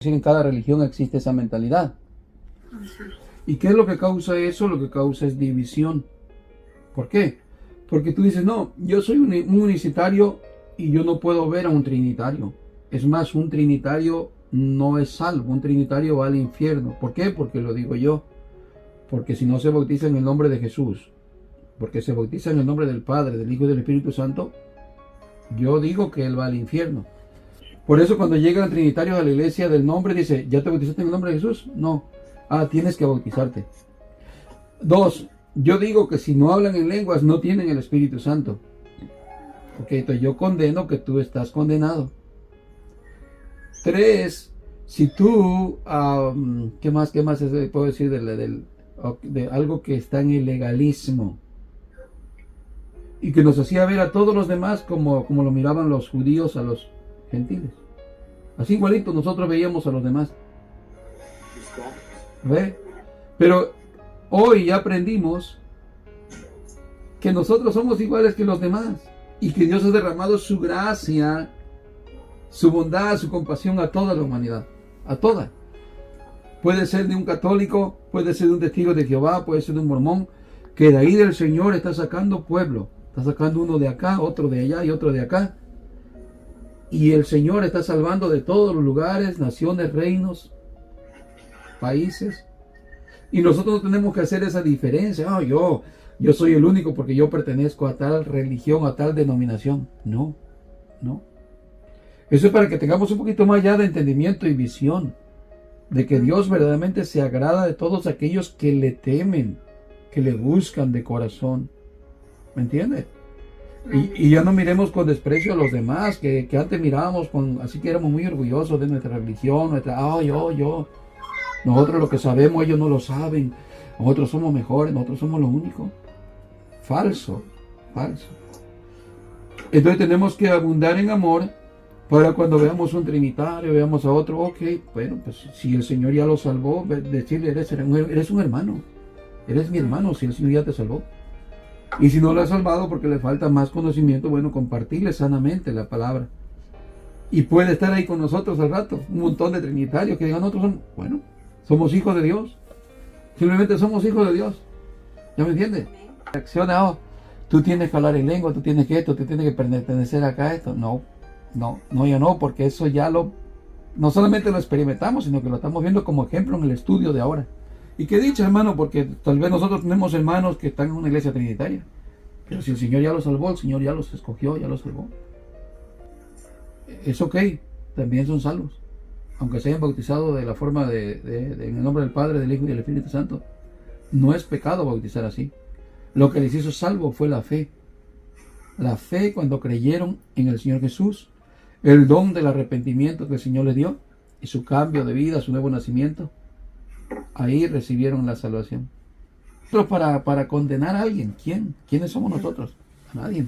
En cada religión existe esa mentalidad. ¿Y qué es lo que causa eso? Lo que causa es división. ¿Por qué? Porque tú dices, no, yo soy un unicitario y yo no puedo ver a un trinitario. Es más, un trinitario no es salvo, un trinitario va al infierno. ¿Por qué? Porque lo digo yo. Porque si no se bautiza en el nombre de Jesús, porque se bautiza en el nombre del Padre, del Hijo y del Espíritu Santo, yo digo que él va al infierno. Por eso cuando llegan trinitarios a la iglesia del nombre, dice, ¿ya te bautizaste en el nombre de Jesús? No. Ah, tienes que bautizarte. 2. Yo digo que si no hablan en lenguas, no tienen el Espíritu Santo. Ok, entonces yo condeno que tú estás condenado. 3. Si tú, ¿qué más puedo decir de algo que está en el legalismo? Y que nos hacía ver a todos los demás como lo miraban los judíos a los gentiles. Así igualito nosotros veíamos a los demás. ¿Ve? Pero hoy ya aprendimos que nosotros somos iguales que los demás y que Dios ha derramado su gracia, su bondad, su compasión a toda la humanidad, a toda. Puede ser de un católico, puede ser de un testigo de Jehová, puede ser de un mormón, que de ahí del Señor está sacando pueblo, está sacando uno de acá, otro de allá y otro de acá. Y el Señor está salvando de todos los lugares, naciones, reinos, países. Y nosotros tenemos que hacer esa diferencia. Oh, yo soy el único porque yo pertenezco a tal religión, a tal denominación. No. Eso es para que tengamos un poquito más ya de entendimiento y visión de que Dios verdaderamente se agrada de todos aquellos que le temen, que le buscan de corazón. ¿Me entiendes? Y ya no miremos con desprecio a los demás, que antes mirábamos así que éramos muy orgullosos de nuestra religión, yo. Nosotros lo que sabemos, ellos no lo saben. Nosotros somos mejores, nosotros somos los únicos. Falso. Entonces tenemos que abundar en amor para cuando veamos un trinitario, veamos a otro, ok, bueno, pues si el Señor ya lo salvó, decirle, eres un hermano. Eres mi hermano si el Señor ya te salvó. Y si no lo ha salvado porque le falta más conocimiento, bueno, compartirle sanamente la palabra. Y puede estar ahí con nosotros al rato, un montón de trinitarios que digan, nosotros somos hijos de Dios. Simplemente somos hijos de Dios. ¿Ya me entiendes? Reacciona, tú tienes que hablar en lengua, tú tienes que esto, tú tienes que pertenecer acá a esto. No, yo no, porque eso ya no solamente lo experimentamos, sino que lo estamos viendo como ejemplo en el estudio de ahora. Y qué dicha, hermano, porque tal vez nosotros tenemos hermanos que están en una iglesia trinitaria. Pero si el Señor ya los salvó, el Señor ya los escogió, ya los salvó. Es ok, también son salvos. Aunque se hayan bautizado de la forma en el nombre del Padre, del Hijo y del Espíritu Santo. No es pecado bautizar así. Lo que les hizo salvo fue la fe. La fe cuando creyeron en el Señor Jesús, el don del arrepentimiento que el Señor les dio y su cambio de vida, su nuevo nacimiento. Ahí recibieron la salvación. Pero para condenar a alguien, ¿quién? ¿Quiénes somos nosotros? A nadie.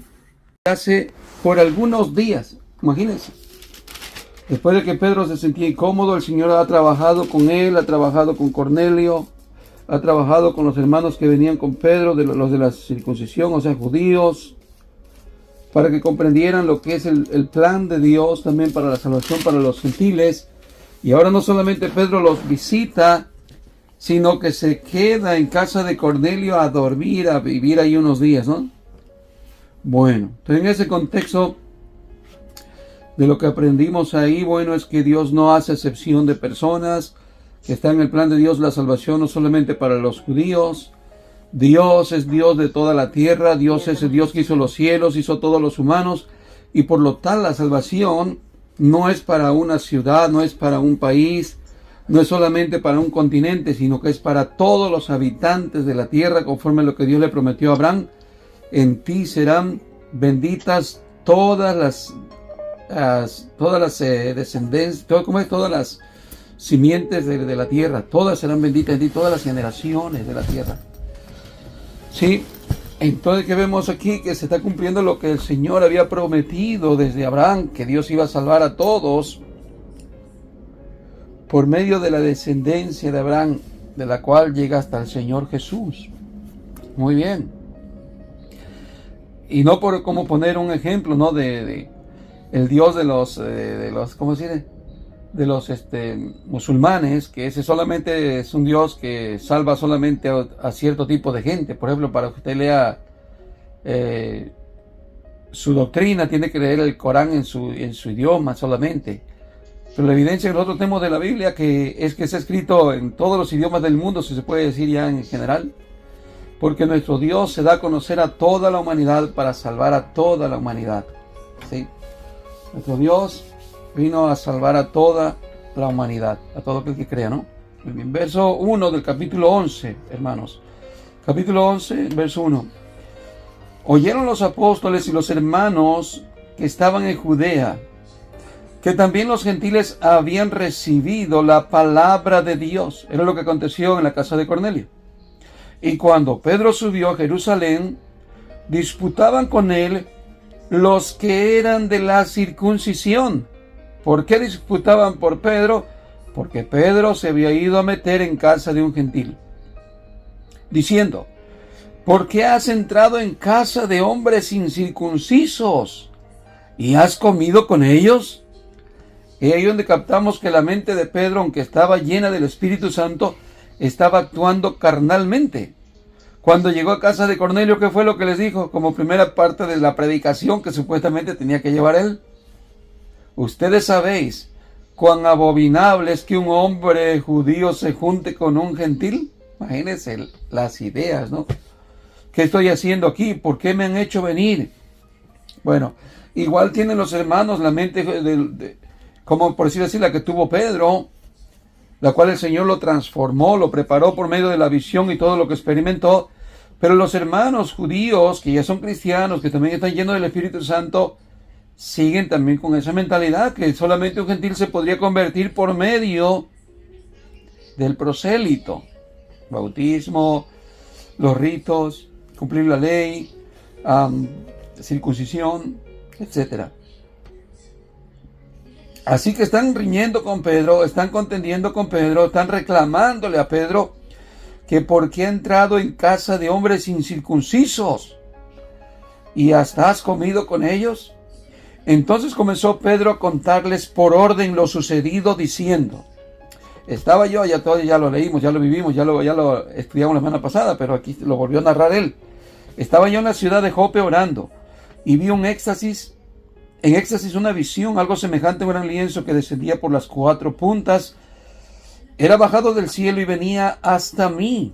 Hace por algunos días, imagínense, después de que Pedro se sentía incómodo, el Señor ha trabajado con él, ha trabajado con Cornelio, ha trabajado con los hermanos que venían con Pedro, los de la circuncisión, o sea, judíos, para que comprendieran lo que es el plan de Dios también para la salvación para los gentiles. Y ahora no solamente Pedro los visita, sino que se queda en casa de Cornelio a dormir, a vivir ahí unos días, ¿no? Bueno, entonces en ese contexto de lo que aprendimos ahí, bueno, es que Dios no hace excepción de personas, que está en el plan de Dios la salvación no solamente para los judíos. Dios es Dios de toda la tierra, Dios es el Dios que hizo los cielos, hizo todos los humanos, y por lo tal la salvación no es para una ciudad, no es para un país, no es solamente para un continente, sino que es para todos los habitantes de la tierra, conforme a lo que Dios le prometió a Abraham. En ti serán benditas todas las descendencias, todas las simientes de la tierra, todas serán benditas en ti, todas las generaciones de la tierra. Sí, entonces que vemos aquí que se está cumpliendo lo que el Señor había prometido desde Abraham, que Dios iba a salvar a todos por medio de la descendencia de Abraham, de la cual llega hasta el Señor Jesús. Muy bien. Y no por como poner un ejemplo, ¿no? De el Dios de los ¿cómo se dice? de los musulmanes, que ese solamente es un Dios que salva solamente a cierto tipo de gente. Por ejemplo, para que usted lea su doctrina, tiene que leer el Corán en su idioma solamente. Pero la evidencia que nosotros tenemos de la Biblia que está escrito en todos los idiomas del mundo, si se puede decir ya en general, porque nuestro Dios se da a conocer a toda la humanidad para salvar a toda la humanidad. ¿Sí? Nuestro Dios vino a salvar a toda la humanidad, a todo aquel que crea, ¿no? En verso 1 del capítulo 11, hermanos. Capítulo 11, verso 1. Oyeron los apóstoles y los hermanos que estaban en Judea, que también los gentiles habían recibido la palabra de Dios. Era lo que aconteció en la casa de Cornelio. Y cuando Pedro subió a Jerusalén, disputaban con él los que eran de la circuncisión. ¿Por qué disputaban por Pedro? Porque Pedro se había ido a meter en casa de un gentil, diciendo: ¿por qué has entrado en casa de hombres incircuncisos y has comido con ellos? Y ahí donde captamos que la mente de Pedro, aunque estaba llena del Espíritu Santo, estaba actuando carnalmente. Cuando llegó a casa de Cornelio, ¿qué fue lo que les dijo? Como primera parte de la predicación que supuestamente tenía que llevar él. Ustedes sabéis cuán abominable es que un hombre judío se junte con un gentil. Imagínense las ideas, ¿no? ¿Qué estoy haciendo aquí? ¿Por qué me han hecho venir? Bueno, igual tienen los hermanos la mente como por decir así, la que tuvo Pedro, la cual el Señor lo transformó, lo preparó por medio de la visión y todo lo que experimentó. Pero los hermanos judíos, que ya son cristianos, que también están llenos del Espíritu Santo, siguen también con esa mentalidad, que solamente un gentil se podría convertir por medio del prosélito. Bautismo, los ritos, cumplir la ley, circuncisión, etc. Así que están riñendo con Pedro, están contendiendo con Pedro, están reclamándole a Pedro que por qué ha entrado en casa de hombres incircuncisos y hasta has comido con ellos. Entonces comenzó Pedro a contarles por orden lo sucedido, diciendo: estaba yo, ya lo leímos, ya lo vivimos, ya lo estudiamos la semana pasada, pero aquí lo volvió a narrar él. Estaba yo en la ciudad de Jope orando y vi en éxtasis una visión, algo semejante a un gran lienzo que descendía por las 4 puntas. Era bajado del cielo y venía hasta mí.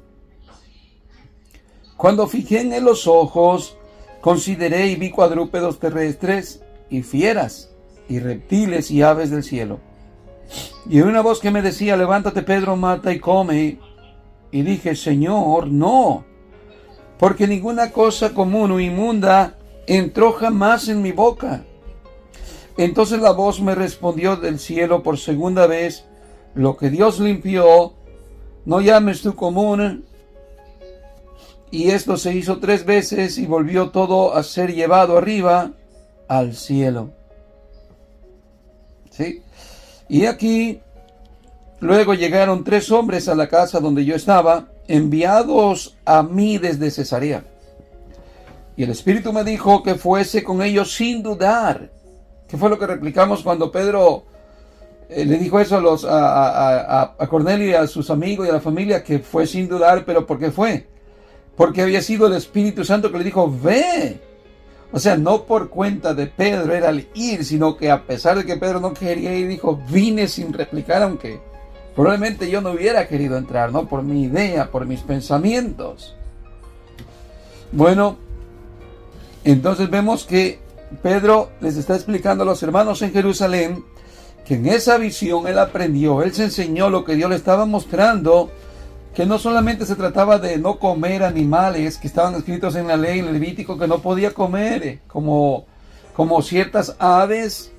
Cuando fijé en él los ojos, consideré y vi cuadrúpedos terrestres y fieras y reptiles y aves del cielo. Y oí una voz que me decía: levántate, Pedro, mata y come. Y dije: Señor, no, porque ninguna cosa común o inmunda entró jamás en mi boca. Entonces la voz me respondió del cielo por segunda vez: lo que Dios limpió, no llames tú común. Y esto se hizo 3 veces y volvió todo a ser llevado arriba al cielo. ¿Sí? Y aquí, luego llegaron 3 hombres a la casa donde yo estaba, enviados a mí desde Cesarea. Y el Espíritu me dijo que fuese con ellos sin dudar. ¿Qué fue lo que replicamos cuando Pedro le dijo eso a Cornelio y a sus amigos y a la familia? Que fue sin dudar. ¿Pero por qué fue? Porque había sido el Espíritu Santo que le dijo: ve. O sea, no por cuenta de Pedro era el ir, sino que a pesar de que Pedro no quería ir, dijo: vine sin replicar, aunque probablemente yo no hubiera querido entrar, ¿no? Por mi idea, por mis pensamientos. Bueno, entonces vemos que Pedro les está explicando a los hermanos en Jerusalén que en esa visión él aprendió, él se enseñó lo que Dios le estaba mostrando, que no solamente se trataba de no comer animales que estaban escritos en la ley, en el Levítico, que no podía comer, como ciertas aves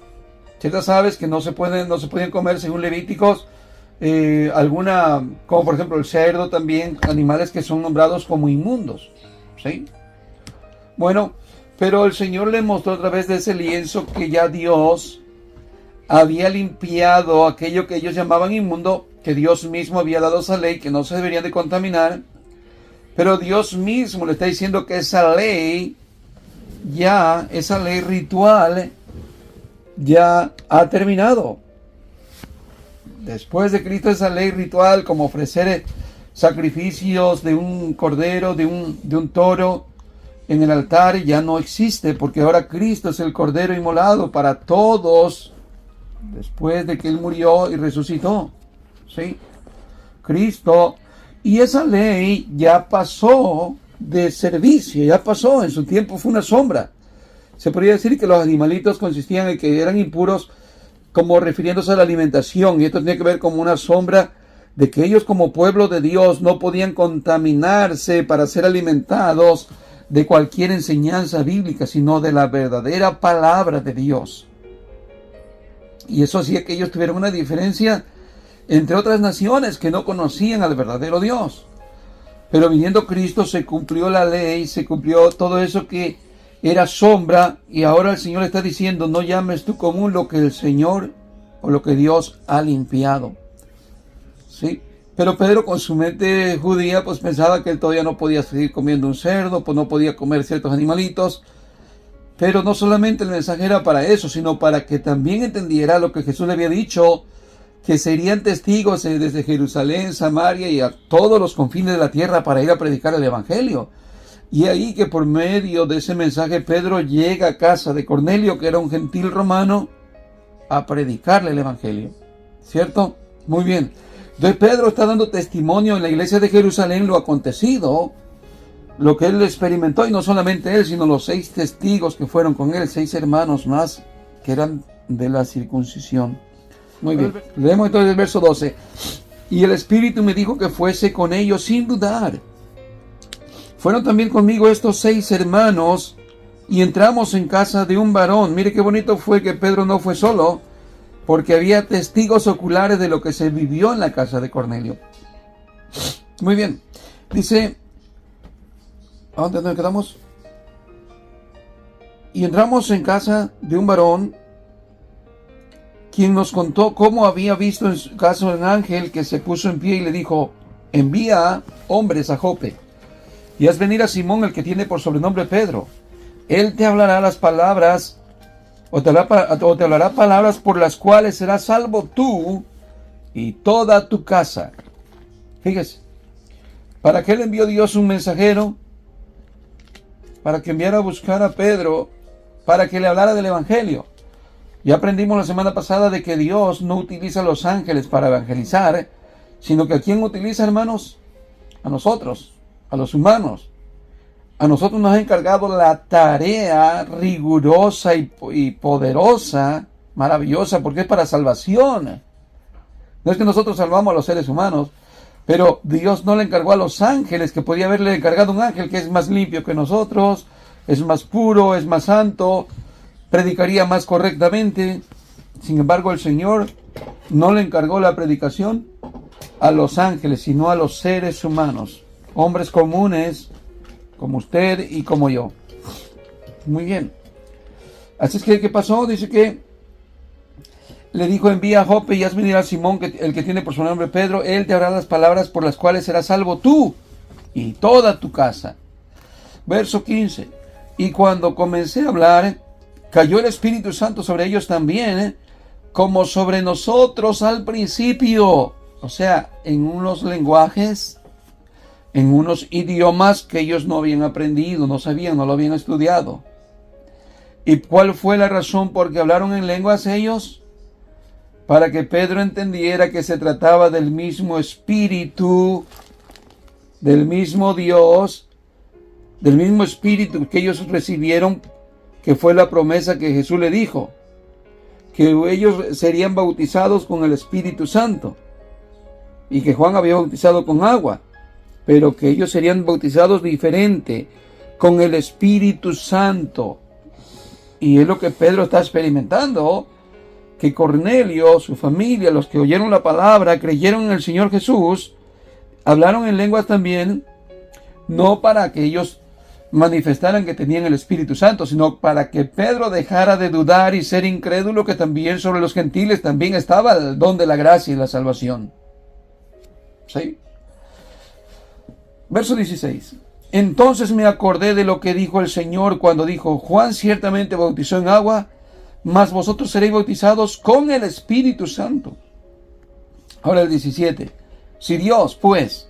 que no se pueden comer según Levíticos, como por ejemplo el cerdo también, animales que son nombrados como inmundos, ¿sí? Bueno, pero el Señor le mostró a través de ese lienzo que ya Dios había limpiado aquello que ellos llamaban inmundo, que Dios mismo había dado esa ley, que no se deberían de contaminar. Pero Dios mismo le está diciendo que esa ley ritual, ya ha terminado. Después de Cristo, esa ley ritual, como ofrecer sacrificios de un cordero, de un toro en el altar, ya no existe, porque ahora Cristo es el cordero inmolado para todos, después de que Él murió y resucitó. ¿Sí? Cristo, y esa ley ya pasó de servicio, ya pasó, en su tiempo fue una sombra. Se podría decir que los animalitos consistían en que eran impuros, como refiriéndose a la alimentación, y esto tiene que ver como una sombra de que ellos como pueblo de Dios no podían contaminarse para ser alimentados de cualquier enseñanza bíblica, sino de la verdadera palabra de Dios. Y eso hacía que ellos tuvieran una diferencia entre otras naciones que no conocían al verdadero Dios. Pero viniendo Cristo se cumplió la ley, se cumplió todo eso que era sombra, y ahora el Señor está diciendo, no llames tú común lo que el Señor o lo que Dios ha limpiado. ¿Sí? Pero Pedro, con su mente judía, pues pensaba que él todavía no podía seguir comiendo un cerdo, pues no podía comer ciertos animalitos. Pero no solamente el mensaje era para eso, sino para que también entendiera lo que Jesús le había dicho, que serían testigos desde Jerusalén, Samaria y a todos los confines de la tierra para ir a predicar el Evangelio. Y ahí que por medio de ese mensaje Pedro llega a casa de Cornelio, que era un gentil romano, a predicarle el Evangelio. ¿Cierto? Muy bien. Entonces Pedro está dando testimonio en la iglesia de Jerusalén lo acontecido, lo que él experimentó, y no solamente él, sino los 6 testigos que fueron con él, 6 hermanos más que eran de la circuncisión. Muy bien, leemos entonces el verso 12. Y el Espíritu me dijo que fuese con ellos sin dudar. Fueron también conmigo estos 6 hermanos, y entramos en casa de un varón. Mire qué bonito fue que Pedro no fue solo, porque había testigos oculares de lo que se vivió en la casa de Cornelio. Muy bien, dice, ¿a dónde nos quedamos? Y entramos en casa de un varón, quien nos contó cómo había visto en su caso un ángel que se puso en pie y le dijo, envía hombres a Jope, y haz venir a Simón, el que tiene por sobrenombre Pedro. Él te hablará las palabras, o te hablará palabras por las cuales serás salvo tú y toda tu casa. Fíjese, ¿para qué le envió Dios un mensajero? Para que enviara a buscar a Pedro, para que le hablara del Evangelio. Ya aprendimos la semana pasada de que Dios no utiliza a los ángeles para evangelizar, sino que ¿a quién utiliza, hermanos? A nosotros, a los humanos. A nosotros nos ha encargado la tarea rigurosa y poderosa, maravillosa, porque es para salvación. No es que nosotros salvamos a los seres humanos, pero Dios no le encargó a los ángeles, que podía haberle encargado un ángel que es más limpio que nosotros, es más puro, es más santo, predicaría más correctamente. Sin embargo, el Señor no le encargó la predicación a los ángeles, sino a los seres humanos, hombres comunes, como usted y como yo. Muy bien. Así es que, ¿qué pasó? Dice que le dijo, envía a Jope y haz venir a Simón, el que tiene por su nombre Pedro. Él te hará las palabras por las cuales serás salvo tú y toda tu casa. Verso 15. Y cuando comencé a hablar, cayó el Espíritu Santo sobre ellos también, como sobre nosotros al principio. O sea, en unos lenguajes, en unos idiomas que ellos no habían aprendido, no sabían, no lo habían estudiado. ¿Y cuál fue la razón por qué hablaron en lenguas ellos? Para que Pedro entendiera que se trataba del mismo Espíritu, del mismo Dios, del mismo Espíritu que ellos recibieron, que fue la promesa que Jesús le dijo, que ellos serían bautizados con el Espíritu Santo, y que Juan había bautizado con agua, pero que ellos serían bautizados diferente, con el Espíritu Santo. Y es lo que Pedro está experimentando, que Cornelio, su familia, los que oyeron la palabra, creyeron en el Señor Jesús, hablaron en lenguas también, no para que ellos manifestaran que tenían el Espíritu Santo, sino para que Pedro dejara de dudar y ser incrédulo, que también sobre los gentiles también estaba el don de la gracia y la salvación. ¿Sí? Verso 16. Entonces me acordé de lo que dijo el Señor cuando dijo, Juan ciertamente bautizó en agua, mas vosotros seréis bautizados con el Espíritu Santo. Ahora el 17. Si Dios, pues,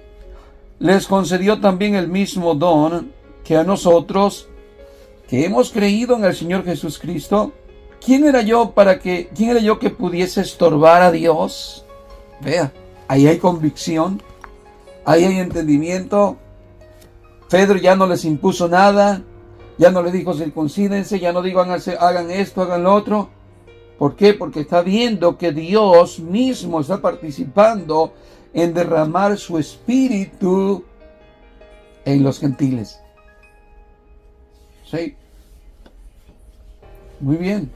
les concedió también el mismo don que a nosotros, que hemos creído en el Señor Jesucristo, ¿quién era yo que pudiese estorbar a Dios? Vea, ahí hay convicción, ahí hay entendimiento. Pedro ya no les impuso nada, ya no les dijo circuncídense, ya no dijo hagan esto, hagan lo otro. ¿Por qué? Porque está viendo que Dios mismo está participando en derramar su espíritu en los gentiles. ¿Sí? Muy bien.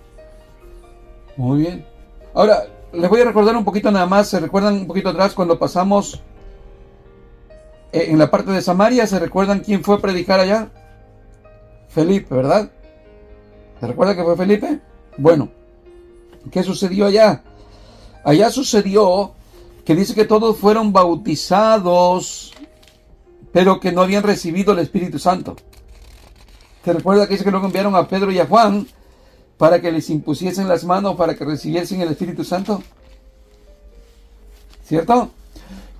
Muy bien. Ahora, les voy a recordar un poquito nada más. ¿Se recuerdan un poquito atrás cuando pasamos en la parte de Samaria? ¿Se recuerdan quién fue a predicar allá? Felipe, ¿verdad? ¿Se recuerda que fue Felipe? Bueno, ¿qué sucedió allá? Allá sucedió que dice que todos fueron bautizados, pero que no habían recibido el Espíritu Santo. ¿Se recuerda que dice que luego enviaron a Pedro y a Juan para que les impusiesen las manos para que recibiesen el Espíritu Santo? ¿Cierto?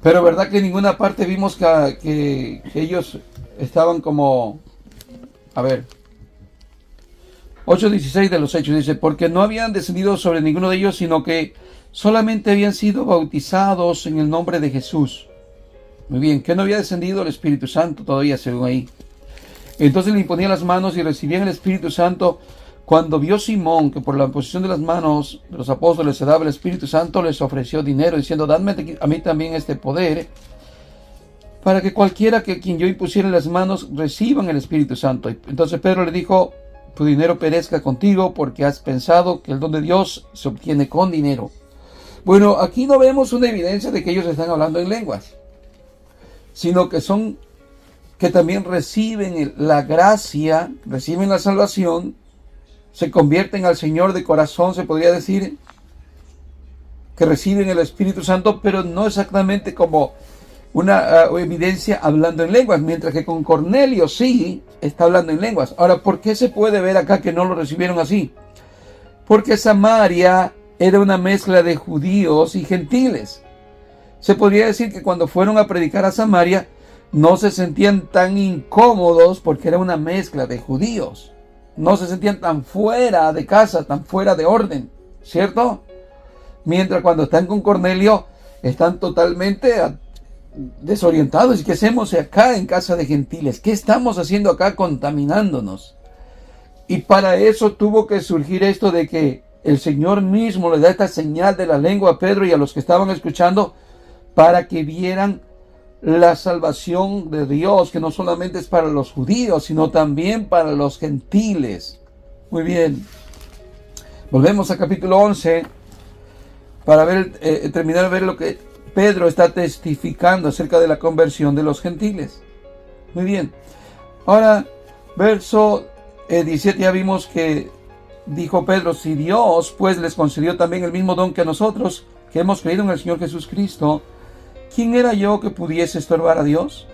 Pero verdad que en ninguna parte vimos que ellos estaban como... A ver, 8:16 de los Hechos dice, porque no habían descendido sobre ninguno de ellos, sino que solamente habían sido bautizados en el nombre de Jesús. Muy bien, que no había descendido el Espíritu Santo todavía, según ahí. Entonces le imponían las manos y recibían el Espíritu Santo. Cuando vio Simón que por la imposición de las manos de los apóstoles se daba el Espíritu Santo, les ofreció dinero, diciendo, dadme a mí también este poder, para que cualquiera quien yo impusiera las manos reciban el Espíritu Santo. Entonces Pedro le dijo, tu dinero perezca contigo, porque has pensado que el don de Dios se obtiene con dinero. Bueno, aquí no vemos una evidencia de que ellos están hablando en lenguas, sino que también reciben la gracia, reciben la salvación, se convierten al Señor de corazón, se podría decir, que reciben el Espíritu Santo, pero no exactamente como una evidencia hablando en lenguas, mientras que con Cornelio sí está hablando en lenguas. Ahora, ¿por qué se puede ver acá que no lo recibieron así? Porque Samaria era una mezcla de judíos y gentiles. Se podría decir que cuando fueron a predicar a Samaria, no se sentían tan incómodos porque era una mezcla de judíos. No se sentían tan fuera de casa, tan fuera de orden, ¿cierto? Mientras cuando están con Cornelio, están totalmente desorientados. ¿Y qué hacemos acá en casa de gentiles? ¿Qué estamos haciendo acá contaminándonos? Y para eso tuvo que surgir esto de que el Señor mismo le da esta señal de la lengua a Pedro y a los que estaban escuchando para que vieran la salvación de Dios, que no solamente es para los judíos, sino también para los gentiles. Muy bien. Volvemos a capítulo 11 para terminar de ver lo que Pedro está testificando acerca de la conversión de los gentiles. Muy bien. Ahora, verso 17 ya vimos que dijo Pedro, si Dios pues les concedió también el mismo don que a nosotros, que hemos creído en el Señor Jesucristo, ¿quién era yo que pudiese estorbar a Dios?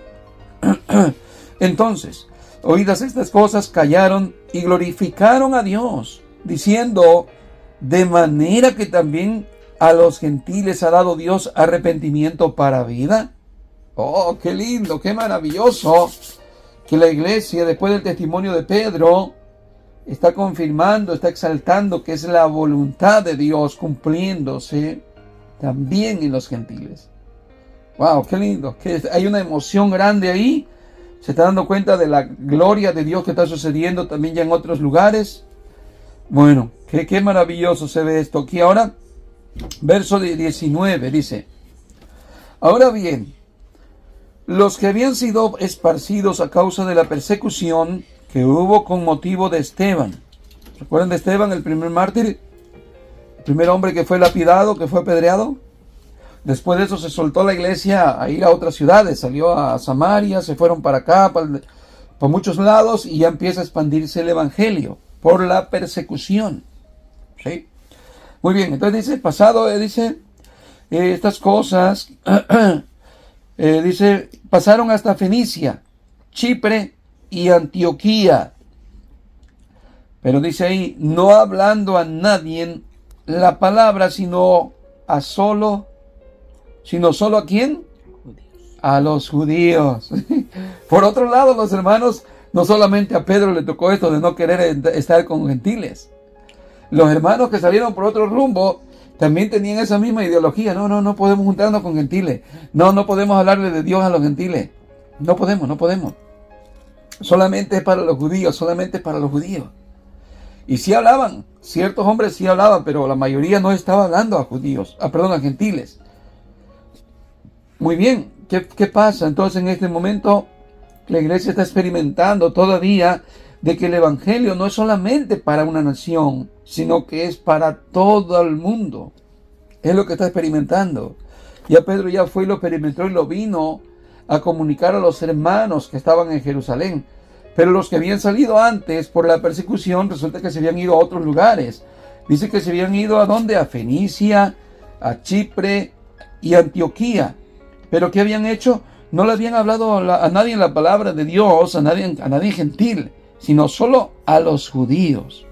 Entonces, oídas estas cosas, callaron y glorificaron a Dios, diciendo, de manera que también a los gentiles ha dado Dios arrepentimiento para vida. Oh, qué lindo, qué maravilloso que la iglesia, después del testimonio de Pedro, está confirmando, está exaltando que es la voluntad de Dios cumpliéndose también en los gentiles. Wow, qué lindo, que hay una emoción grande ahí. Se está dando cuenta de la gloria de Dios que está sucediendo también ya en otros lugares. Bueno, qué maravilloso se ve esto aquí. Ahora, verso 19 dice, ahora bien, los que habían sido esparcidos a causa de la persecución que hubo con motivo de Esteban. ¿Recuerdan de Esteban, el primer mártir? El primer hombre que fue lapidado, que fue apedreado. Después de eso se soltó la iglesia a ir a otras ciudades, salió a Samaria, se fueron para acá, por muchos lados, y ya empieza a expandirse el evangelio por la persecución. ¿Sí? Muy bien, entonces dice, pasado, dice, estas cosas, dice, pasaron hasta Fenicia, Chipre y Antioquía. Pero dice ahí, no hablando a nadie la palabra, sino a solo sino solo ¿a quién? A los judíos. Por otro lado, los hermanos, no solamente a Pedro le tocó esto de no querer estar con gentiles. Los hermanos que salieron por otro rumbo también tenían esa misma ideología. No podemos juntarnos con gentiles. No podemos hablarle de Dios a los gentiles. No podemos. Solamente es para los judíos, solamente es para los judíos. Y sí hablaban, ciertos hombres sí hablaban, pero la mayoría no estaba hablando a judíos, a gentiles. Muy bien, ¿qué pasa? Entonces en este momento la iglesia está experimentando todavía de que el evangelio no es solamente para una nación, sino que es para todo el mundo. Es lo que está experimentando. Ya Pedro ya fue y lo experimentó y lo vino a comunicar a los hermanos que estaban en Jerusalén. Pero los que habían salido antes por la persecución, resulta que se habían ido a otros lugares. Dice que se habían ido ¿a dónde? A Fenicia, a Chipre y Antioquía. ¿Pero qué habían hecho? No le habían hablado a nadie en la palabra de Dios, a nadie gentil, sino solo a los judíos.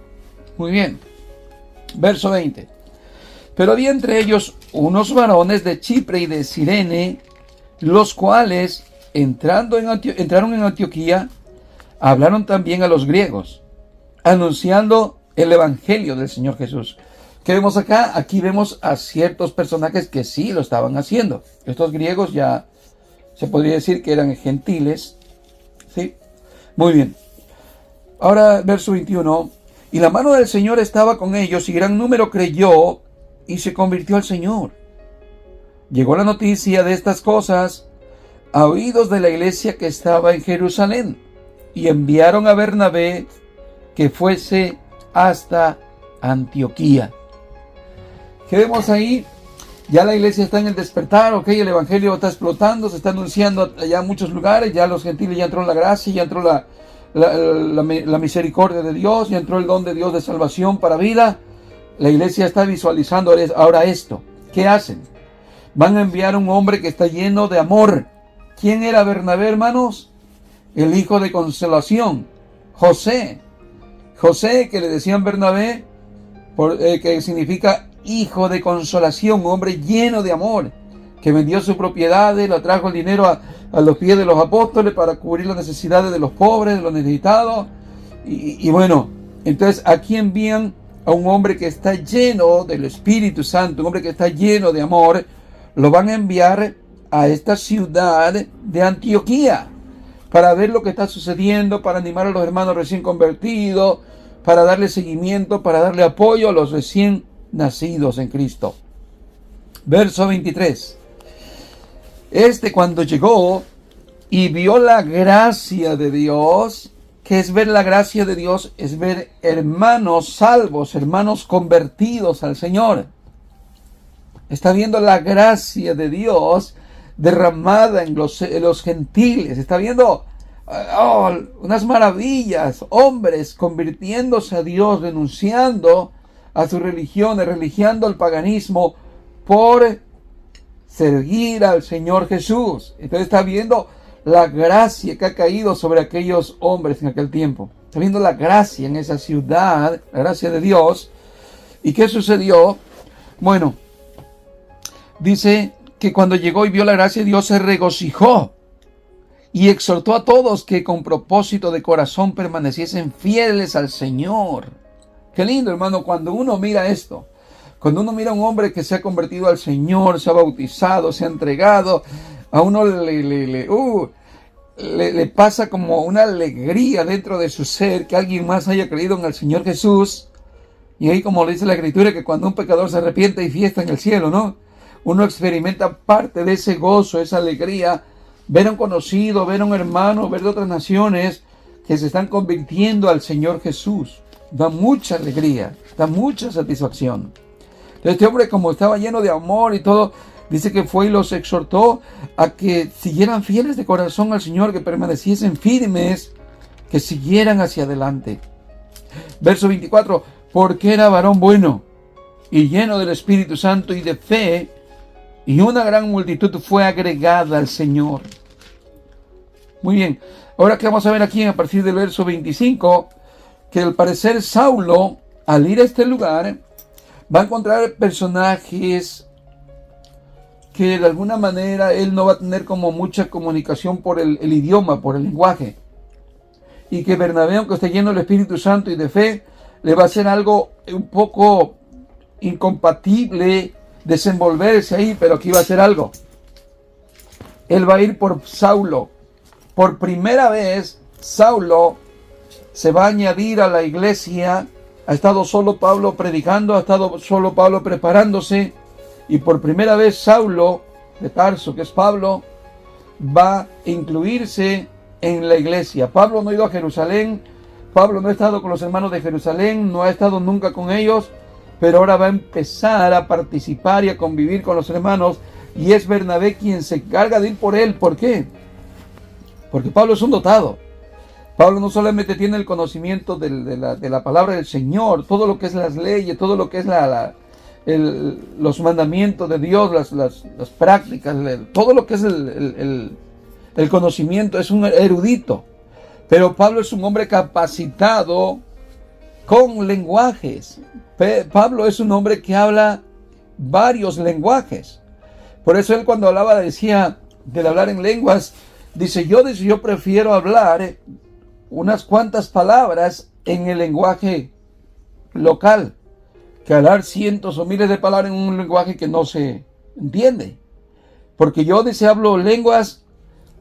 Muy bien. Verso 20. Pero había entre ellos unos varones de Chipre y de Cirene, los cuales, entraron en Antioquía, hablaron también a los griegos, anunciando el evangelio del Señor Jesús. ¿Qué vemos acá? Aquí vemos a ciertos personajes que sí lo estaban haciendo. Estos griegos ya se podría decir que eran gentiles. ¿Sí? Muy bien. Ahora, verso 21. Y la mano del Señor estaba con ellos, y gran número creyó y se convirtió al Señor. Llegó la noticia de estas cosas a oídos de la iglesia que estaba en Jerusalén, y enviaron a Bernabé que fuese hasta Antioquía. ¿Qué vemos ahí? Ya la iglesia está en el despertar, ok, el evangelio está explotando, se está anunciando allá en muchos lugares, ya los gentiles, ya entró la gracia, ya entró la misericordia de Dios, ya entró el don de Dios de salvación para vida. La iglesia está visualizando ahora esto. ¿Qué hacen? Van a enviar un hombre que está lleno de amor. ¿Quién era Bernabé, hermanos? El hijo de consolación, José. José, que le decían Bernabé, que significa hijo de consolación, un hombre lleno de amor, que vendió sus propiedades, lo trajo el dinero a los pies de los apóstoles para cubrir las necesidades de los pobres, de los necesitados. Y bueno, entonces aquí envían a un hombre que está lleno del Espíritu Santo, un hombre que está lleno de amor, lo van a enviar a esta ciudad de Antioquía para ver lo que está sucediendo, para animar a los hermanos recién convertidos, para darle seguimiento, para darle apoyo a los recién nacidos en Cristo. Verso 23. Cuando llegó y vio la gracia de Dios, ¿qué es ver la gracia de Dios? Es ver hermanos salvos, hermanos convertidos al Señor. Está viendo la gracia de Dios derramada en los gentiles. Está viendo unas maravillas, hombres convirtiéndose a Dios, renunciando a sus religiones, renunciando al paganismo por seguir al Señor Jesús. Entonces está viendo la gracia que ha caído sobre aquellos hombres en aquel tiempo. Está viendo la gracia en esa ciudad, la gracia de Dios. ¿Y qué sucedió? Bueno, dice que cuando llegó y vio la gracia de Dios se regocijó y exhortó a todos que con propósito de corazón permaneciesen fieles al Señor. Qué lindo, hermano, cuando uno mira esto, cuando uno mira a un hombre que se ha convertido al Señor, se ha bautizado, se ha entregado, a uno le pasa como una alegría dentro de su ser que alguien más haya creído en el Señor Jesús. Y ahí, como le dice la Escritura, que cuando un pecador se arrepiente hay fiesta en el cielo, ¿no? Uno experimenta parte de ese gozo, esa alegría, ver a un conocido, ver a un hermano, ver de otras naciones que se están convirtiendo al Señor Jesús. Da mucha alegría, da mucha satisfacción. Entonces este hombre, como estaba lleno de amor y todo, dice que fue y los exhortó a que siguieran fieles de corazón al Señor, que permaneciesen firmes, que siguieran hacia adelante. Verso 24, porque era varón bueno y lleno del Espíritu Santo y de fe, y una gran multitud fue agregada al Señor. Muy bien. Ahora que vamos a ver aquí a partir del verso 25, que al parecer Saulo, al ir a este lugar, va a encontrar personajes que de alguna manera él no va a tener como mucha comunicación por el idioma, por el lenguaje. Y que Bernabé, aunque esté lleno del Espíritu Santo y de fe, le va a hacer algo un poco incompatible desenvolverse ahí, pero aquí va a hacer algo. Él va a ir por Saulo. Por primera vez, Saulo se va a añadir a la iglesia. Ha estado solo Pablo predicando, ha estado solo Pablo preparándose. Y por primera vez Saulo de Tarso, que es Pablo, va a incluirse en la iglesia. Pablo no ha ido a Jerusalén. Pablo no ha estado con los hermanos de Jerusalén. No ha estado nunca con ellos. Pero ahora va a empezar a participar y a convivir con los hermanos. Y es Bernabé quien se encarga de ir por él. ¿Por qué? Porque Pablo es un dotado. Pablo no solamente tiene el conocimiento de la palabra del Señor, todo lo que es las leyes, todo lo que es los mandamientos de Dios, las prácticas, todo lo que es el conocimiento, es un erudito. Pero Pablo es un hombre capacitado con lenguajes. Pablo es un hombre que habla varios lenguajes. Por eso él cuando hablaba decía del hablar en lenguas, dice yo prefiero hablar unas cuantas palabras en el lenguaje local que hablar cientos o miles de palabras en un lenguaje que no se entiende. Porque yo hablo lenguas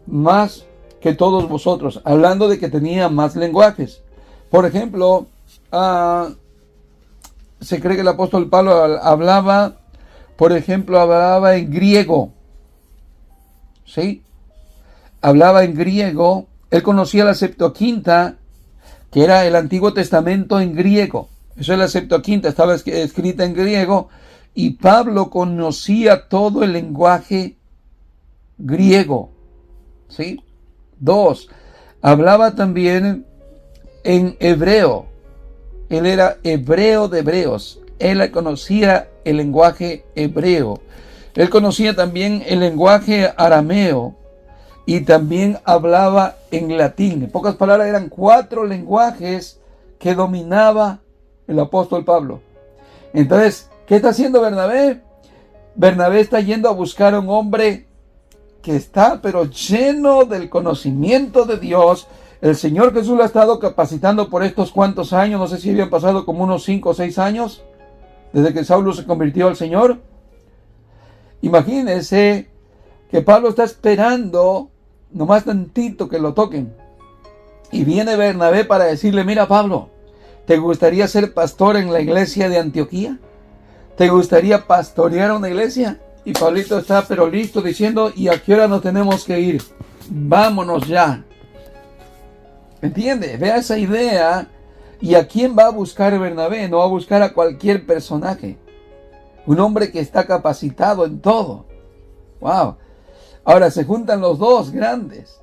más que todos vosotros, hablando de que tenía más lenguajes. Por ejemplo, se cree que el apóstol Pablo hablaba en griego. ¿Sí? Hablaba en griego. Él conocía la Septuaginta, que era el Antiguo Testamento en griego. Eso es la Septuaginta, estaba escrita en griego. Y Pablo conocía todo el lenguaje griego. ¿Sí? 2. Hablaba también en hebreo. Él era hebreo de hebreos. Él conocía el lenguaje hebreo. Él conocía también el lenguaje arameo. Y también hablaba en latín. En pocas palabras, eran 4 lenguajes que dominaba el apóstol Pablo. Entonces, ¿qué está haciendo Bernabé? Bernabé está yendo a buscar a un hombre que está, pero lleno del conocimiento de Dios. El Señor Jesús lo ha estado capacitando por estos cuantos años. No sé si habían pasado como unos 5 o 6 años desde que Saulo se convirtió al Señor. Imagínense que Pablo está esperando nomás tantito que lo toquen. Y viene Bernabé para decirle, mira Pablo, ¿te gustaría ser pastor en la iglesia de Antioquía? ¿Te gustaría pastorear una iglesia? Y Pablito está pero listo diciendo, ¿y a qué hora nos tenemos que ir? Vámonos ya. ¿Entiende? Vea esa idea. ¿Y a quién va a buscar Bernabé? No va a buscar a cualquier personaje. Un hombre que está capacitado en todo. ¡Wow! Ahora se juntan los dos grandes.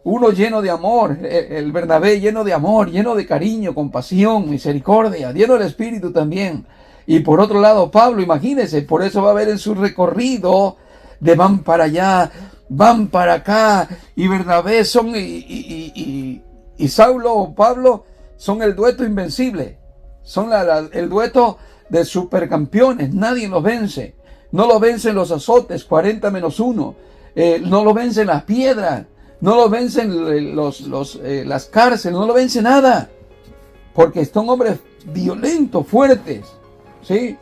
Uno lleno de amor, el Bernabé lleno de amor, lleno de cariño, compasión, misericordia, lleno del Espíritu también. Y por otro lado Pablo, imagínense, por eso va a ver en su recorrido de van para allá, van para acá. Y Bernabé y Saulo o Pablo son el dueto invencible. Son el dueto de supercampeones. Nadie los vence. No lo vencen los azotes, 40 menos 1. No lo vencen las piedras. No lo vencen las cárceles. No lo vence nada. Porque son hombres violentos, fuertes. ¿Sí?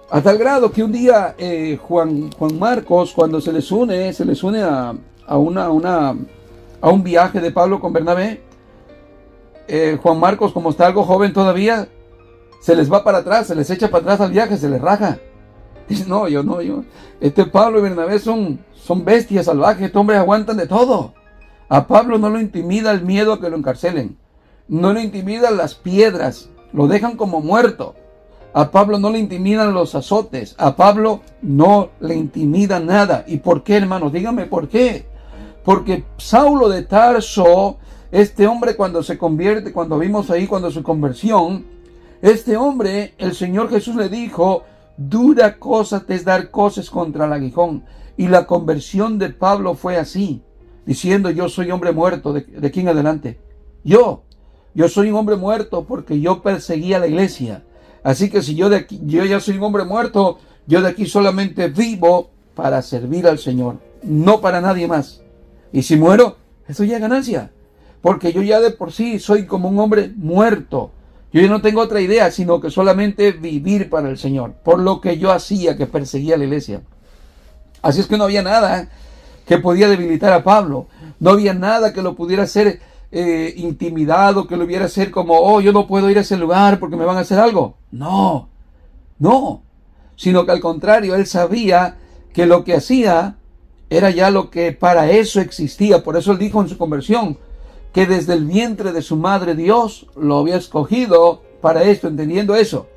A tal grado que un día Juan Marcos, cuando se les une a un viaje de Pablo con Bernabé, Juan Marcos, como está algo joven todavía, se les va para atrás, se les echa para atrás al viaje, se les raja. Dice, no, yo. Pablo y Bernabé son bestias salvajes, estos hombres aguantan de todo. A Pablo no lo intimida el miedo a que lo encarcelen. No le intimidan las piedras, lo dejan como muerto. A Pablo no le intimidan los azotes, a Pablo no le intimida nada. ¿Y por qué, hermanos? Díganme por qué. Porque Saulo de Tarso, este hombre cuando se convierte, cuando vimos ahí, cuando su conversión, este hombre, el Señor Jesús le dijo, dura cosa te es dar coces contra el aguijón. Y la conversión de Pablo fue así, diciendo, yo soy hombre muerto, ¿de aquí en adelante? Yo soy un hombre muerto porque yo perseguía a la iglesia. Así que si yo ya soy un hombre muerto, Yo de aquí solamente vivo para servir al Señor, no para nadie más. Y si muero, eso ya es ganancia, porque yo ya de por sí soy como un hombre muerto. Yo ya no tengo otra idea, sino que solamente vivir para el Señor, por lo que yo hacía, que perseguía a la iglesia. Así es que no había nada que podía debilitar a Pablo. No había nada que lo pudiera hacer intimidado, que lo hubiera hacer como, oh, yo no puedo ir a ese lugar porque me van a hacer algo. No, no. Sino que al contrario, él sabía que lo que hacía era ya lo que para eso existía. Por eso él dijo en su conversión, que desde el vientre de su madre Dios lo había escogido para esto, entendiendo eso,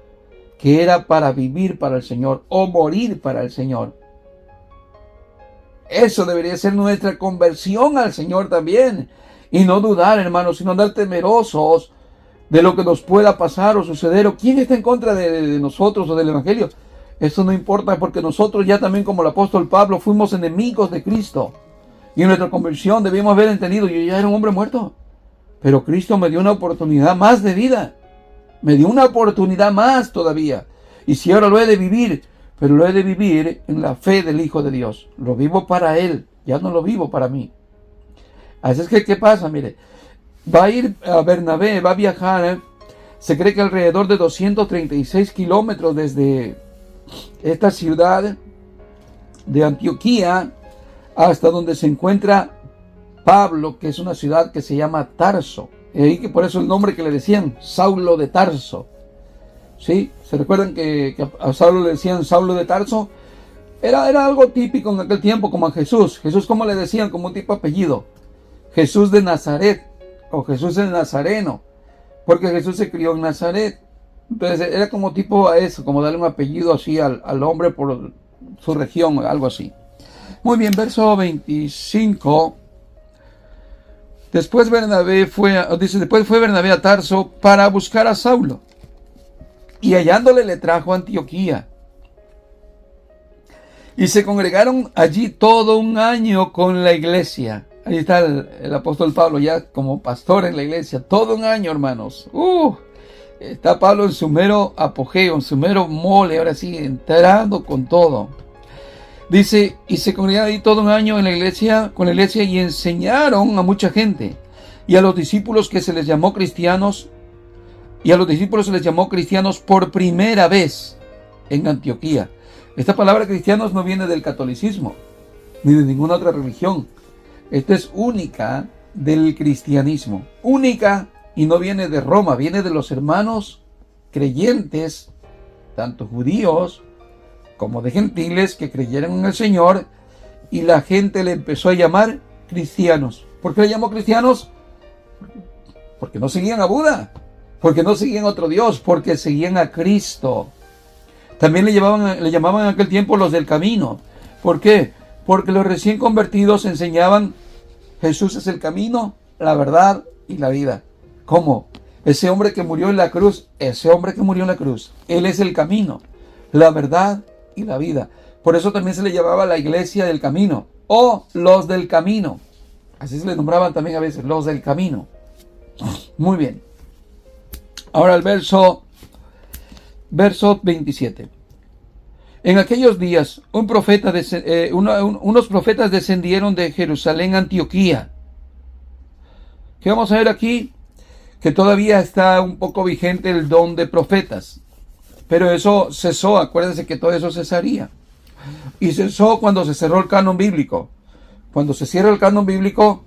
que era para vivir para el Señor o morir para el Señor. Eso debería ser nuestra conversión al Señor también, y no dudar, hermanos, sino andar temerosos de lo que nos pueda pasar o suceder, o quién está en contra de nosotros o del Evangelio. Eso no importa, porque nosotros ya también, como el apóstol Pablo, fuimos enemigos de Cristo. Y en nuestra conversión debíamos haber entendido, yo ya era un hombre muerto, pero Cristo me dio una oportunidad más de vida. Me dio una oportunidad más todavía. Y si ahora lo he de vivir, pero lo he de vivir en la fe del Hijo de Dios. Lo vivo para Él, ya no lo vivo para mí. Así es que, ¿qué pasa? Mire, va a ir a Bernabé, va a viajar, se cree que alrededor de 236 kilómetros desde esta ciudad de Antioquía hasta donde se encuentra Pablo, que es una ciudad que se llama Tarso. Y ahí que por eso el nombre que le decían, Saulo de Tarso. ¿Sí? ¿Se recuerdan que a Saulo le decían Saulo de Tarso? Era algo típico en aquel tiempo, como a Jesús. Jesús, ¿cómo le decían? Como un tipo de apellido. Jesús de Nazaret, o Jesús el Nazareno, porque Jesús se crió en Nazaret. Entonces era como tipo a eso, como darle un apellido así al hombre por su región, algo así. Muy bien, verso 25. Después fue Bernabé a Tarso para buscar a Saulo, y hallándole le trajo a Antioquía. Y se congregaron allí todo un año con la iglesia. Ahí está el apóstol Pablo ya como pastor en la iglesia. Todo un año, hermanos. Está Pablo en su mero apogeo, en su mero mole, ahora sí, entrando con todo. Dice, y se congregaron ahí todo un año en la iglesia, con la iglesia, y enseñaron a mucha gente. Y a los discípulos que se les llamó cristianos, por primera vez en Antioquía. Esta palabra cristianos no viene del catolicismo, ni de ninguna otra religión. Esta es única del cristianismo. Única, y no viene de Roma, viene de los hermanos creyentes, tanto judíos como de gentiles, que creyeron en el Señor, y la gente le empezó a llamar cristianos. ¿Por qué le llamó cristianos? Porque no seguían a Buda, porque no seguían a otro Dios, porque seguían a Cristo. También le llamaban en aquel tiempo los del camino. ¿Por qué? Porque los recién convertidos enseñaban: Jesús es el camino, la verdad y la vida. ¿Cómo? Ese hombre que murió en la cruz, Él es el camino, la verdad y la vida. Por eso también se le llamaba la iglesia del camino, o los del camino. Así se le nombraban también a veces, los del camino. Muy bien. Ahora el verso 27. En aquellos días, unos profetas descendieron de Jerusalén a Antioquía. ¿Qué vamos a ver aquí? Que todavía está un poco vigente el don de profetas. Pero eso cesó, acuérdense que todo eso cesaría. Y cesó cuando se cerró el canon bíblico. Cuando se cierra el canon bíblico,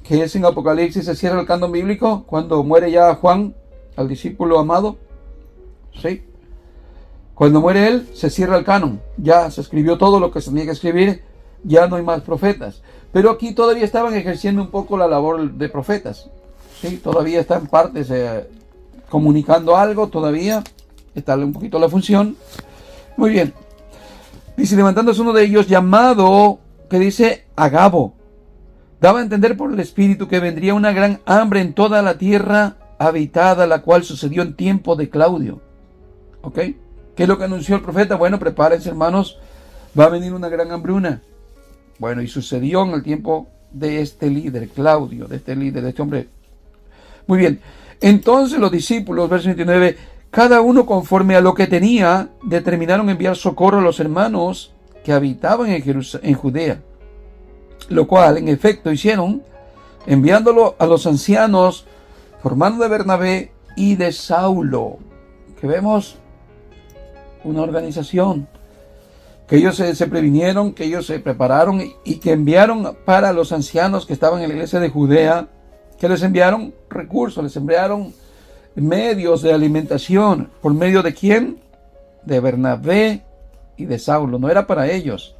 que es en Apocalipsis, se cierra el canon bíblico, cuando muere ya Juan, al discípulo amado. ¿Sí? Cuando muere él, se cierra el canon. Ya se escribió todo lo que se tenía que escribir, ya no hay más profetas. Pero aquí todavía estaban ejerciendo un poco la labor de profetas. ¿Sí? Todavía están partes comunicando algo, todavía está un poquito la función. Muy bien. Dice, levantándose uno de ellos, llamado, que dice Agabo, daba a entender por el Espíritu que vendría una gran hambre en toda la tierra habitada, la cual sucedió en tiempo de Claudio. ¿Ok? ¿Qué es lo que anunció el profeta? Bueno, prepárense, hermanos, va a venir una gran hambruna. Bueno, y sucedió en el tiempo de este líder, Claudio, de este hombre. Muy bien. Entonces los discípulos, verso 29, Cada uno conforme a lo que tenía, determinaron enviar socorro a los hermanos que habitaban en Judea, lo cual en efecto hicieron, enviándolo a los ancianos, formando de Bernabé y de Saulo. Que vemos una organización, que ellos se previnieron, que ellos se prepararon y que enviaron para los ancianos que estaban en la iglesia de Judea, que les enviaron recursos, les enviaron medios de alimentación. ¿Por medio de quién? De Bernabé y de Saulo. No era para ellos,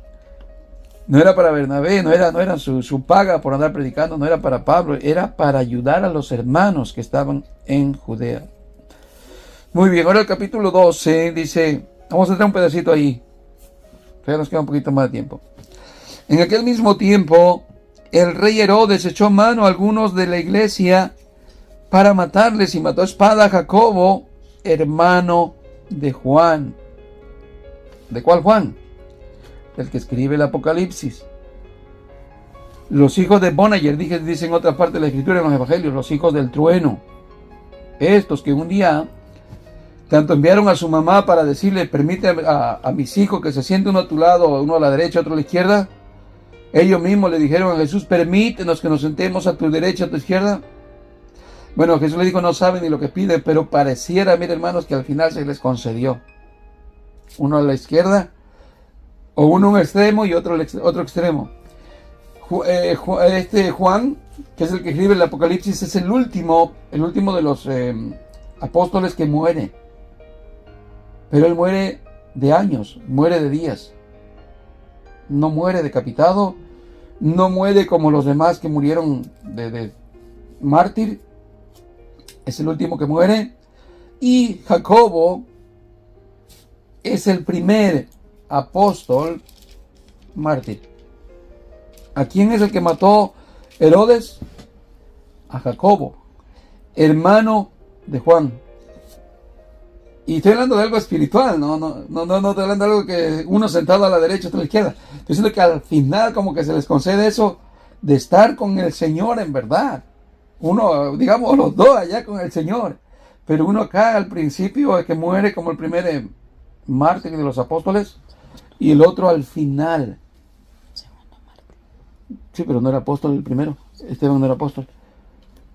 no era para Bernabé, no era su paga por andar predicando, no era para Pablo, era para ayudar a los hermanos que estaban en Judea. Muy bien, ahora el capítulo 12 dice, vamos a entrar un pedacito ahí, ya nos queda un poquito más de tiempo. En aquel mismo tiempo, el rey Herodes echó mano a algunos de la iglesia para matarles y mató a espada a Jacobo, hermano de Juan. ¿De cuál Juan? Del que escribe el Apocalipsis. Los hijos de Bonayer, dice en otra parte de la escritura en los evangelios, los hijos del trueno. Estos que un día tanto enviaron a su mamá para decirle, permite a mis hijos que se sienten uno a tu lado, uno a la derecha, otro a la izquierda. Ellos mismos le dijeron a Jesús, permítenos que nos sentemos a tu derecha, a tu izquierda. Bueno, Jesús le dijo, no saben ni lo que piden, pero pareciera, miren hermanos, que al final se les concedió. Uno a la izquierda, o uno a un extremo y otro extremo. Juan, que es el que escribe el Apocalipsis, es el último de los apóstoles que muere. Pero él muere de años, muere de días. No muere decapitado, no muere como los demás que murieron de mártir. Es el último que muere. Y Jacobo es el primer apóstol mártir. ¿A quién es el que mató Herodes? A Jacobo, hermano de Juan. Y estoy hablando de algo espiritual, no estoy hablando de algo que uno sentado a la derecha, otro a la izquierda. Estoy diciendo que al final como que se les concede eso de estar con el Señor en verdad. Uno, digamos, los dos allá con el Señor. Pero uno acá al principio es que muere como el primer mártir de los apóstoles y el otro al final. Sí, pero no era apóstol el primero. Esteban no era apóstol.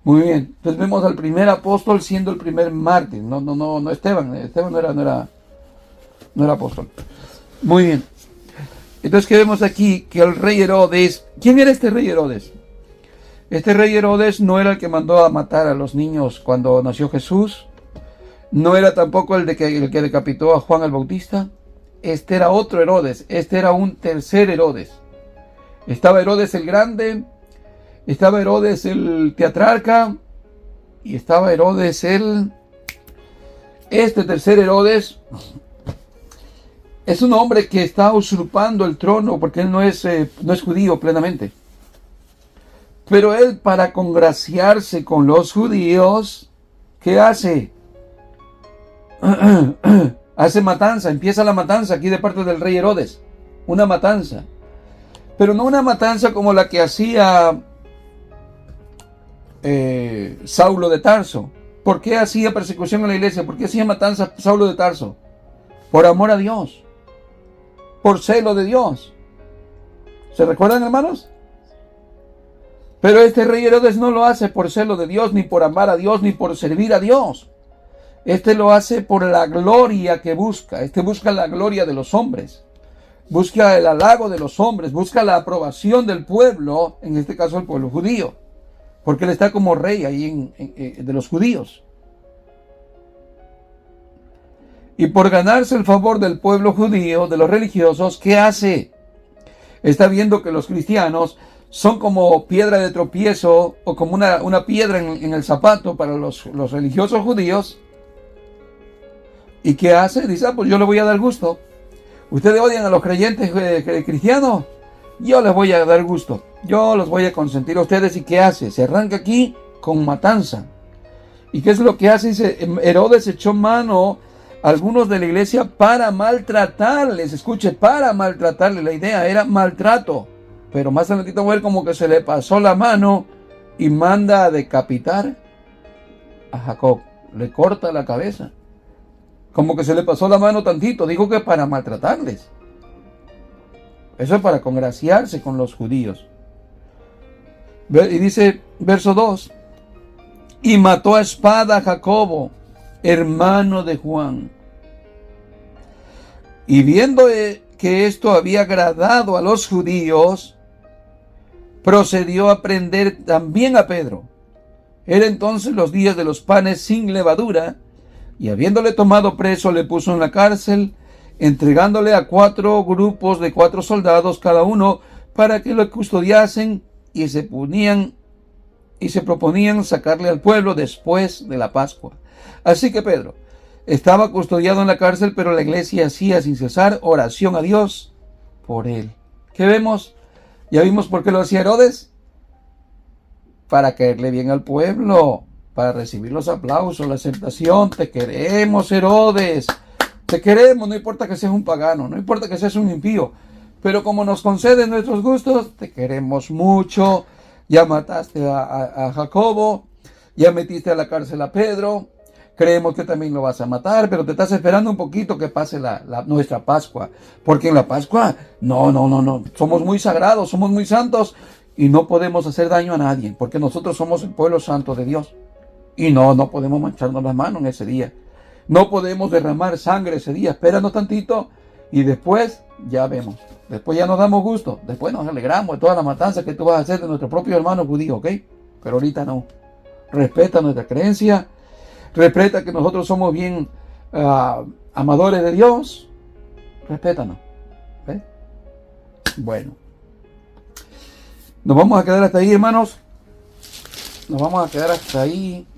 Muy bien. Entonces vemos al primer apóstol siendo el primer mártir. No Esteban. Esteban no era apóstol. Muy bien. Entonces que vemos aquí que el rey Herodes. ¿Quién era este rey Herodes? Este rey Herodes no era el que mandó a matar a los niños cuando nació Jesús. No era tampoco el que decapitó a Juan el Bautista. Este era otro Herodes. Este era un tercer Herodes. Estaba Herodes el Grande. Estaba Herodes el tetrarca. Y estaba Herodes Este tercer Herodes es un hombre que está usurpando el trono porque él no es judío plenamente. Pero él, para congraciarse con los judíos, ¿qué hace? Hace matanza, empieza la matanza aquí de parte del rey Herodes. Una matanza. Pero no una matanza como la que hacía Saulo de Tarso. ¿Por qué hacía persecución en la iglesia? ¿Por qué hacía matanza Saulo de Tarso? Por amor a Dios. Por celo de Dios. ¿Se recuerdan, hermanos? Pero este rey Herodes no lo hace por celo de Dios, ni por amar a Dios, ni por servir a Dios. Este lo hace por la gloria que busca. Este busca la gloria de los hombres. Busca el halago de los hombres. Busca la aprobación del pueblo, en este caso el pueblo judío. Porque él está como rey ahí de los judíos. Y por ganarse el favor del pueblo judío, de los religiosos, ¿qué hace? Está viendo que los cristianos son como piedra de tropiezo o como una piedra en el zapato para los religiosos judíos. ¿Y qué hace? Dice, pues yo le voy a dar gusto. Ustedes odian a los creyentes cristianos. Yo les voy a dar gusto. Yo los voy a consentir a ustedes. ¿Y qué hace? Se arranca aquí con matanza. ¿Y qué es lo que hace? Dice, Herodes echó mano a algunos de la iglesia para maltratarles. Escuche, para maltratarles. La idea era maltrato. Pero más adelante vamos a ver como que se le pasó la mano y manda a decapitar a Jacob. Le corta la cabeza. Como que se le pasó la mano tantito. Dijo que para maltratarles. Eso es para congraciarse con los judíos. Y dice, verso 2. Y mató a espada a Jacobo, hermano de Juan. Y viendo que esto había agradado a los judíos, procedió a prender también a Pedro. Era entonces los días de los panes sin levadura, y habiéndole tomado preso, le puso en la cárcel, entregándole a 4 grupos de 4 soldados cada uno, para que lo custodiasen, y se proponían sacarle al pueblo después de la Pascua. Así que Pedro estaba custodiado en la cárcel, pero la iglesia hacía sin cesar oración a Dios por él. ¿Qué vemos? ¿Ya vimos por qué lo hacía Herodes? Para caerle bien al pueblo, para recibir los aplausos, la aceptación. Te queremos, Herodes. Te queremos, no importa que seas un pagano, no importa que seas un impío. Pero como nos conceden nuestros gustos, te queremos mucho. Ya mataste a Jacobo, ya metiste a la cárcel a Pedro. Creemos que también lo vas a matar, pero te estás esperando un poquito que pase nuestra Pascua. Porque en la Pascua, no. Somos muy sagrados, somos muy santos y no podemos hacer daño a nadie. Porque nosotros somos el pueblo santo de Dios. Y no podemos mancharnos las manos en ese día. No podemos derramar sangre ese día. Espéranos tantito y después ya vemos. Después ya nos damos gusto. Después nos alegramos de toda la matanza que tú vas a hacer de nuestro propio hermano judío, ¿ok? Pero ahorita no. Respeta nuestra creencia. Respeta que nosotros somos bien amadores de Dios. Respétanos. ¿Okay? Bueno. Nos vamos a quedar hasta ahí, hermanos. Nos vamos a quedar hasta ahí.